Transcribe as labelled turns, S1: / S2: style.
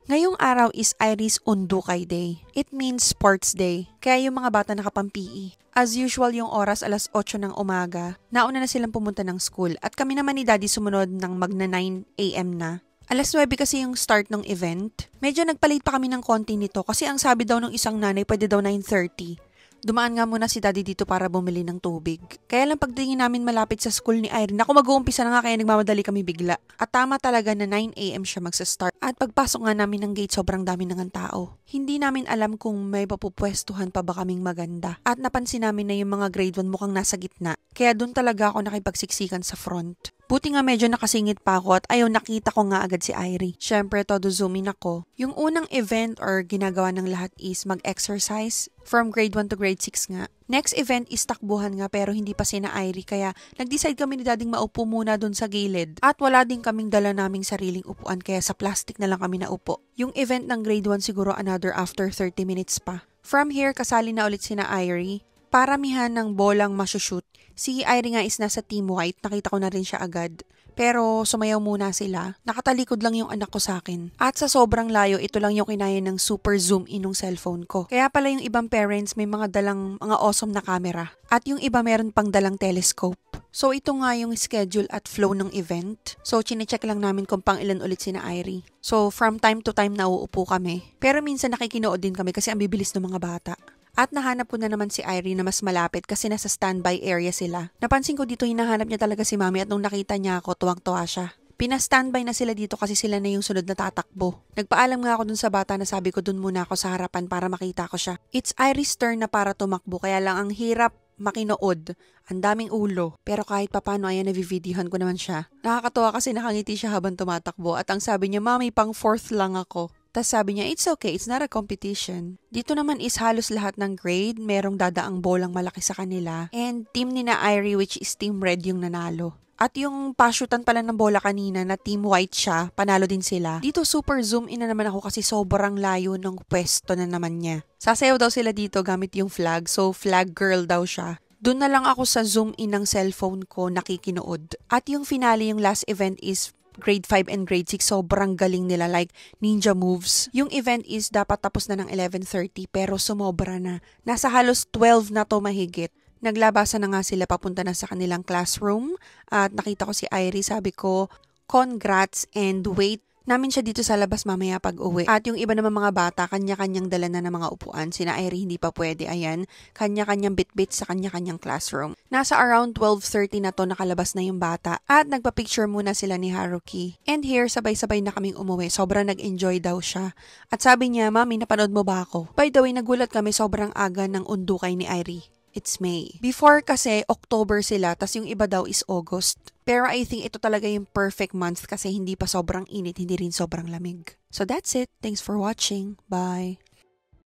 S1: Ngayong araw is Iris Undukay Day. It means sports day. Kaya yung mga bata nakapang-PE. As usual yung oras 8:00 ng umaga, nauna na silang pumunta ng school at kami naman ni Daddy sumunod ng magna 9 AM na. 9:00 kasi yung start ng event. Medyo nagpalit pa kami ng konti nito kasi ang sabi daw ng isang nanay pwede daw 9:30. Dumaan nga muna si Daddy dito para bumili ng tubig. Kaya lang pagtingin namin malapit sa school ni Irene, ako mag-uumpisa na nga kaya nagmamadali kami bigla. At tama talaga na 9 AM siya magsa-start. At pagpasok nga namin ng gate sobrang dami ng tao. Hindi namin alam kung may papupwestuhan pa ba kaming maganda. At napansin namin na yung mga grade 1 mukhang nasa gitna. Kaya doon talaga ako nakipagsiksikan sa front. Buti nga medyo nakasingit pa ako at ayaw nakita ko nga agad si Irie. Syempre todo zoom in ako. Yung unang event or ginagawa ng lahat is mag-exercise. From grade 1 to grade 6 nga. Next event is takbuhan nga pero hindi pa sina Irie kaya nag-decide kami ni Dading maupo muna doon sa gilid. At wala din kaming dala naming sariling upuan kaya sa plastic na lang kami naupo. Yung event ng grade 1 siguro another after 30 minutes pa. From here kasali na ulit sina Irie. Paramihan ng bolang masushoot. Si Irie nga is nasa team white, nakita ko na rin siya agad. Pero sumayaw muna sila. Nakatalikod lang yung anak ko sa akin. At sa sobrang layo, ito lang yung kinaya ng super zoom in ng cellphone ko. Kaya pala yung ibang parents may mga dalang mga awesome na camera. At yung iba meron pang dalang telescope. So ito nga yung schedule at flow ng event. So chinecheck lang namin kung pang ilan ulit sina Irie. So from time to time nauupo kami. Pero minsan nakikinood din kami kasi ang bibilis ng mga bata. At nahanap ko na naman si Irie na mas malapit kasi nasa standby area sila. Napansin ko dito hinahanap niya talaga si Mami at nung nakita niya ako, tuwang-tuwa siya. Pina-standby na sila dito kasi sila na yung sunod na tatakbo. Nagpaalam nga ako dun sa bata na sabi ko dun muna ako sa harapan para makita ko siya. It's Irie's turn na para tumakbo kaya lang ang hirap makinood. Ang daming ulo. Pero kahit papano ayan navivideohan ko naman siya. Nakakatuwa kasi nakangiti siya habang tumatakbo at ang sabi niya, Mami, pang 4th lang ako. Tapos sabi niya, it's okay, it's not a competition. Dito naman is halos lahat ng grade, merong dadaang bolang malaki sa kanila. And team ni na Irie which is team red yung nanalo. At yung pashutan pala ng bola kanina na team white siya, panalo din sila. Dito super zoom in na naman ako kasi sobrang layo ng pwesto na naman niya. Sasayaw daw sila dito gamit yung flag, so flag girl daw siya. Doon na lang ako sa zoom in ng cellphone ko nakikinood. At yung finale, yung last event is grade 5 and grade 6, sobrang galing nila, like ninja moves. Yung event is dapat tapos na ng 11:30 pero sumobra na. Nasa halos 12 na to mahigit. Naglabasan na nga sila papunta na sa kanilang classroom at nakita ko si Irie, sabi ko, congrats and wait namin siya dito sa labas mamaya pag uwi. At yung iba naman mga bata, kanya-kanyang dala na ng mga upuan. Sina Irie hindi pa pwede, ayan. Kanya-kanyang bit-bit sa kanya-kanyang classroom. Nasa around 12:30 na to nakalabas na yung bata. At nagpa-picture muna sila ni Haruki. And here, sabay-sabay na kaming umuwi. Sobrang nag-enjoy daw siya. At sabi niya, Mami, napanood mo ba ako? By the way, nagulat kami sobrang aga ng undukay ni Irie. It's May. Before kasi, October sila, tas yung iba daw is August. Pero I think ito talaga yung perfect month kasi hindi pa sobrang init, hindi rin sobrang lamig. So that's it. Thanks for watching. Bye!